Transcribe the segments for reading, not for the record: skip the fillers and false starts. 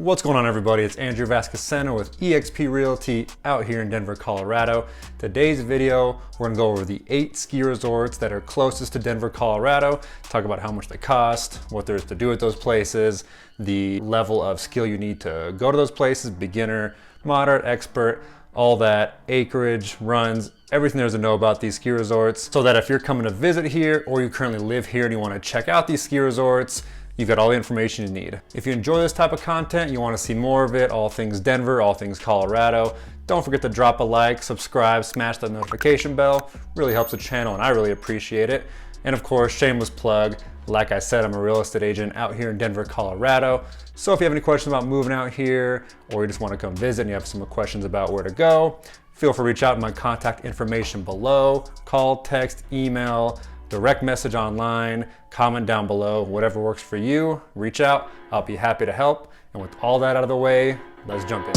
What's going on, everybody? It's Andrew Vascassenno with eXp Realty out here in Denver, Colorado. Today's video, we're gonna go over the 8 ski resorts that are closest to Denver, Colorado, talk about how much they cost, what there's to do at those places, the level of skill you need to go to those places, beginner, moderate, expert, all that, acreage, runs, everything there's to know about these ski resorts, so that if you're coming to visit here or you currently live here and you wanna check out these ski resorts, you've got all the information you need. If you enjoy this type of content, you want to see more of it, all things Denver, all things Colorado, don't forget to drop a like, subscribe, smash that notification bell. Really helps the channel and I really appreciate it. And of course, shameless plug, like I said, I'm a real estate agent out here in Denver, Colorado. So if you have any questions about moving out here, or you just want to come visit and you have some questions about where to go, feel free to reach out to my contact information below. Call, text, email, direct message online, comment down below, whatever works for you, reach out, I'll be happy to help. And with all that out of the way, let's jump in.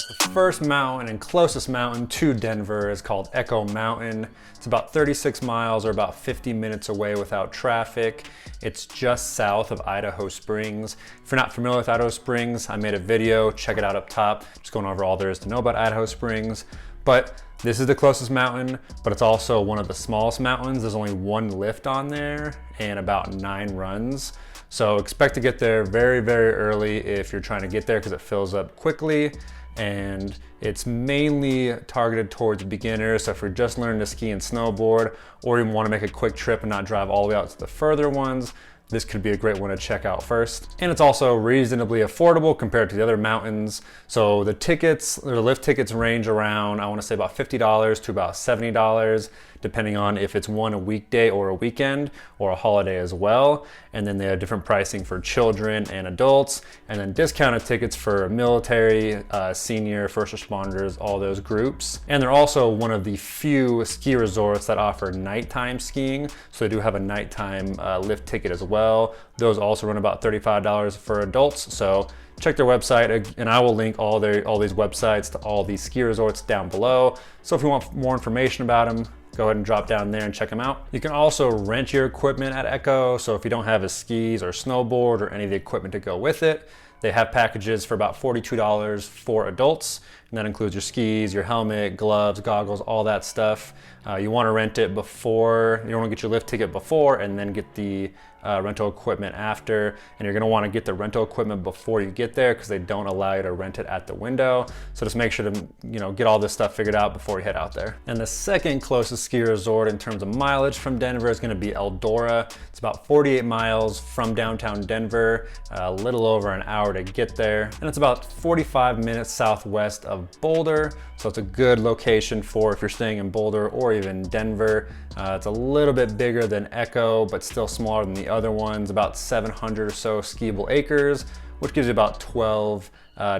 The first mountain and closest mountain to Denver is called Echo Mountain. It's about 36 miles or about 50 minutes away without traffic. It's just south of Idaho Springs. If you're not familiar with Idaho Springs, I made a video, check it out up top, just going over all there is to know about Idaho Springs. But this is the closest mountain, but it's also one of the smallest mountains. There's only one lift on there and about 9 runs. So expect to get there very, very early if you're trying to get there because it fills up quickly. And it's mainly targeted towards beginners. So if you're just learning to ski and snowboard, or you want to make a quick trip and not drive all the way out to the further ones, this could be a great one to check out first. And it's also reasonably affordable compared to the other mountains. So the tickets, the lift tickets range around, I want to say about $50 to about $70, depending on if it's a weekday or a weekend or a holiday as well. And then they have different pricing for children and adults, and then discounted tickets for military, senior, first responders, all those groups. And they're also one of the few ski resorts that offer nighttime skiing. So they do have a nighttime lift ticket as well. Those also run about $35 for adults. So check their website, and I will link all these websites to all these ski resorts down below. So if you want more information about them, go ahead and drop down there and check them out. You can also rent your equipment at Echo. So if you don't have a skis or snowboard or any of the equipment to go with it, they have packages for about $42 for adults. And that includes your skis, your helmet, gloves, goggles, all that stuff. You want to rent it before, you want to get your lift ticket before and then get the rental equipment after. And you're going to want to get the rental equipment before you get there because they don't allow you to rent it at the window. So just make sure to get all this stuff figured out before you head out there. And the second closest ski resort in terms of mileage from Denver is going to be Eldora. It's about 48 miles from downtown Denver, a little over an hour to get there. And it's about 45 minutes southwest of Boulder. So it's a good location for if you're staying in Boulder or even Denver. It's a little bit bigger than Echo, but still smaller than the other ones, about 700 or so skiable acres, which gives you about 12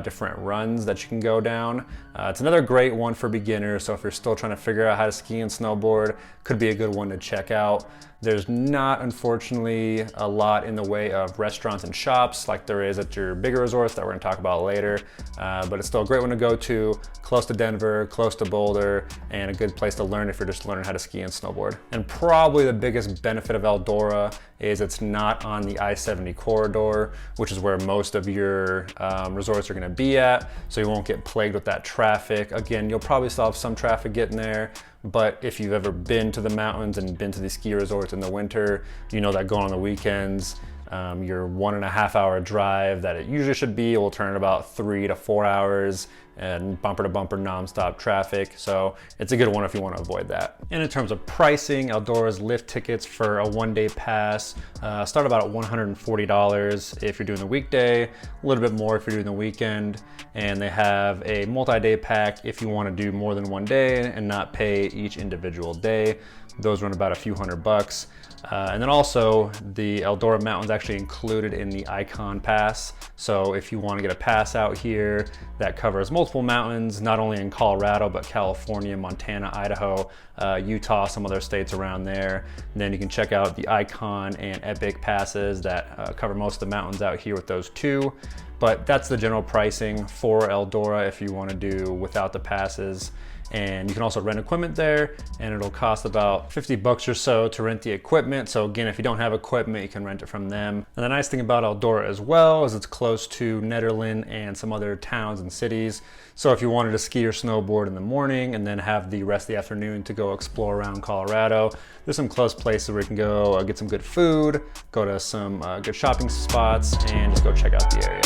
different runs that you can go down. It's another great one for beginners, so if you're still trying to figure out how to ski and snowboard, could be a good one to check out. There's not, unfortunately, a lot in the way of restaurants and shops like there is at your bigger resorts that we're gonna talk about later, but it's still a great one to go to, close to Denver, close to Boulder, and a good place to learn if you're just learning how to ski and snowboard. And probably the biggest benefit of Eldora is it's not on the I-70 corridor, which is where most of your resorts are gonna be at, so you won't get plagued with that traffic. Again, you'll probably still have some traffic getting there, but if you've ever been to the mountains and been to these ski resorts in the winter, you know that going on the weekends, your 1.5 hour drive that it usually should be will turn about 3 to 4 hours and bumper to bumper nonstop traffic. So it's a good one if you want to avoid that. And in terms of pricing, Eldora's lift tickets for a 1-day pass start about at $140 if you're doing the weekday, a little bit more if you're doing the weekend. And they have a multi-day pack if you want to do more than one day and not pay each individual day. Those run about a few $100. And then also the Eldora Mountain's actually included in the Icon Pass. So if you want to get a pass out here that covers multiple mountains, not only in Colorado, but California, Montana, Idaho, Utah, some other states around there. And then you can check out the Icon and Epic passes that cover most of the mountains out here with those two. But that's the general pricing for Eldora if you want to do without the passes. And you can also rent equipment there, and it'll cost about 50 bucks or so to rent the equipment. So again, if you don't have equipment, you can rent it from them. And the nice thing about Eldora as well is it's close to Nederland and some other towns and cities. So if you wanted to ski or snowboard in the morning and then have the rest of the afternoon to go explore around Colorado, there's some close places where you can go get some good food, go to some good shopping spots, and just go check out the area.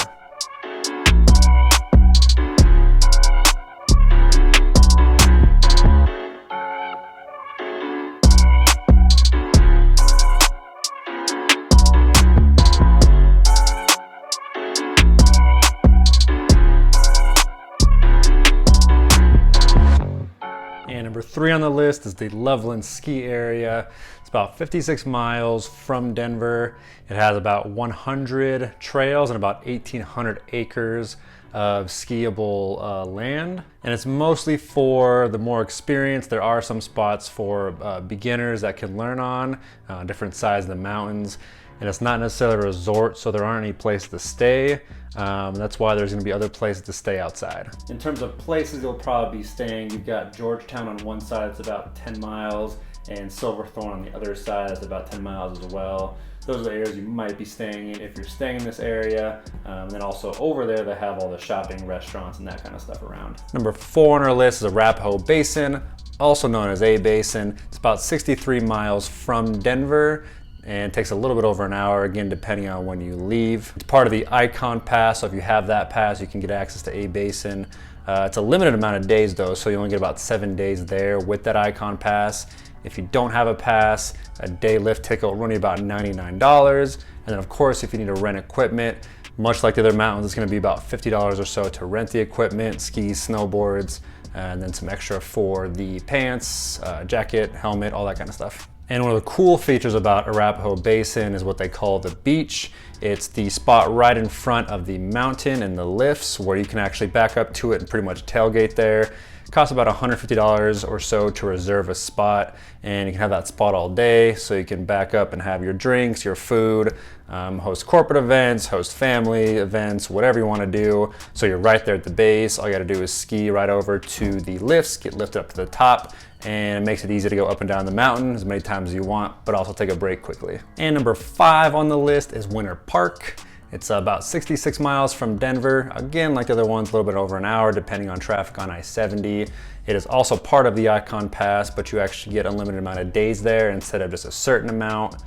And number 3 on the list is the Loveland Ski Area. It's about 56 miles from Denver. It has about 100 trails and about 1,800 acres of skiable land. And it's mostly for the more experienced. There are some spots for beginners that can learn on different sides of the mountains. And it's not necessarily a resort, so there aren't any places to stay. That's why there's gonna be other places to stay outside. In terms of places you'll probably be staying, you've got Georgetown on one side, it's about 10 miles, and Silverthorne on the other side, it's about 10 miles as well. Those are the areas you might be staying in if you're staying in this area. And then also over there, they have all the shopping, restaurants, and that kind of stuff around. Number 4 on our list is Arapahoe Basin, also known as A Basin. It's about 63 miles from Denver, and it takes a little bit over an hour, again, depending on when you leave. It's part of the Icon Pass, so if you have that pass, you can get access to A Basin. It's a limited amount of days though, so you only get about 7 days there with that Icon Pass. If you don't have a pass, a day lift ticket will run you about $99. And then of course, if you need to rent equipment, much like the other mountains, it's gonna be about $50 or so to rent the equipment, skis, snowboards, and then some extra for the pants, jacket, helmet, all that kind of stuff. And one of the cool features about Arapahoe Basin is what they call the beach. It's the spot right in front of the mountain and the lifts where you can actually back up to it and pretty much tailgate there. It costs about $150 or so to reserve a spot, and you can have that spot all day, so you can back up and have your drinks, your food, host corporate events, host family events, whatever you want to do. So you're right there at the base. All you got to do is ski right over to the lifts, get lifted up to the top, and it makes it easy to go up and down the mountain as many times as you want, but also take a break quickly. And number 5 on the list is Winter Park. It's about 66 miles from Denver. Again, like the other ones, a little bit over an hour, depending on traffic on I-70. It is also part of the Icon Pass, but you actually get unlimited amount of days there instead of just a certain amount.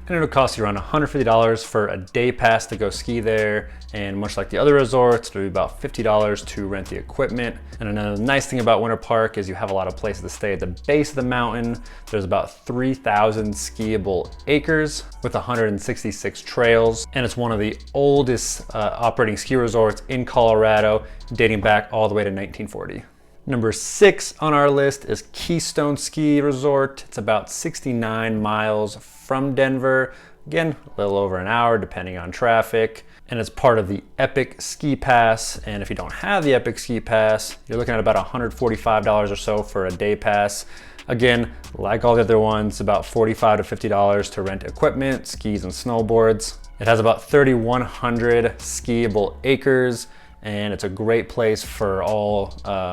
And it'll cost you around $150 for a day pass to go ski there. And much like the other resorts, it'll be about $50 to rent the equipment. And another nice thing about Winter Park is you have a lot of places to stay at the base of the mountain. There's about 3,000 skiable acres with 166 trails. And it's one of the oldest operating ski resorts in Colorado, dating back all the way to 1940. Number 6 on our list is Keystone Ski Resort. It's about 69 miles from Denver. Again, a little over an hour depending on traffic. And it's part of the Epic Ski Pass. And if you don't have the Epic Ski Pass, you're looking at about $145 or so for a day pass. Again, like all the other ones, about $45 to $50 to rent equipment, skis and snowboards. It has about 3,100 skiable acres. And it's a great place for all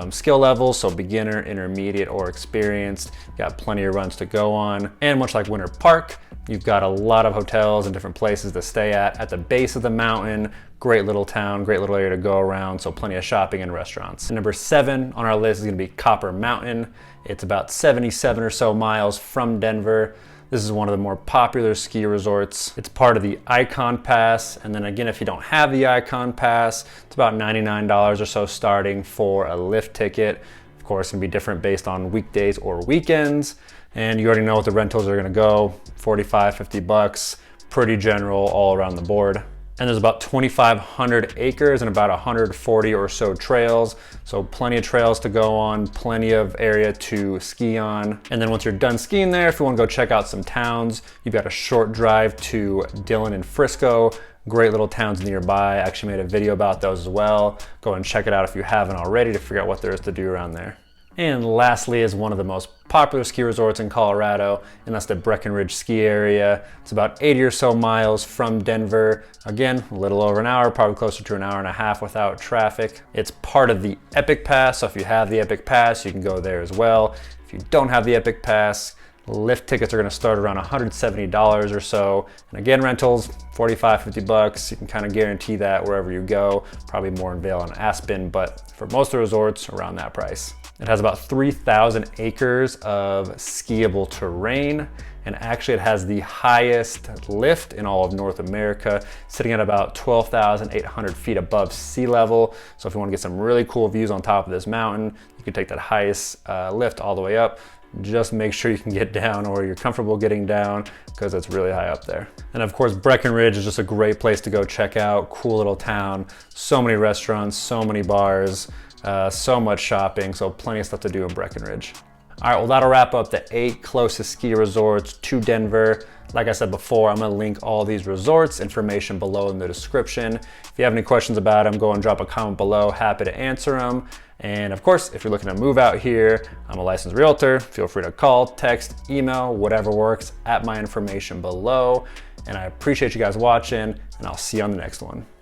skill levels, so beginner, intermediate, or experienced. You've got plenty of runs to go on. And much like Winter Park, you've got a lot of hotels and different places to stay at the base of the mountain. Great little town, great little area to go around, so plenty of shopping and restaurants. And number 7 on our list is gonna be Copper Mountain. It's about 77 or so miles from Denver. This is one of the more popular ski resorts. It's part of the Icon Pass. And then again, if you don't have the Icon Pass, it's about $99 or so starting for a lift ticket. Of course, it can be different based on weekdays or weekends. And you already know what the rentals are gonna go, 45, 50 bucks, pretty general all around the board. And there's about 2,500 acres and about 140 or so trails. So plenty of trails to go on, plenty of area to ski on. And then once you're done skiing there, if you wanna go check out some towns, you've got a short drive to Dillon and Frisco. Great little towns nearby. I actually made a video about those as well. Go and check it out if you haven't already to figure out what there is to do around there. And lastly is one of the most popular ski resorts in Colorado, and that's the Breckenridge Ski Area. It's about 80 or so miles from Denver. Again, a little over an hour, probably closer to an hour and a half without traffic. It's part of the Epic Pass, so if you have the Epic Pass, you can go there as well. If you don't have the Epic Pass, lift tickets are gonna start around $170 or so. And again, rentals, 45, 50 bucks. You can kind of guarantee that wherever you go, probably more in Vail and Aspen, but for most of the resorts, around that price. It has about 3,000 acres of skiable terrain, and actually it has the highest lift in all of North America, sitting at about 12,800 feet above sea level. So if you want to get some really cool views on top of this mountain, you can take that highest lift all the way up. Just make sure you can get down, or you're comfortable getting down, because it's really high up there. And of course, Breckenridge is just a great place to go check out. Cool little town, so many restaurants, so many bars, so much shopping, so plenty of stuff to do in Breckenridge. All right, well, that'll wrap up the 8 closest ski resorts to Denver. Like I said before, I'm gonna link all these resorts, information below in the description. If you have any questions about them, go and drop a comment below, happy to answer them. And of course, if you're looking to move out here, I'm a licensed realtor. Feel free to call, text, email, whatever works, at my information below. And I appreciate you guys watching, and I'll see you on the next one.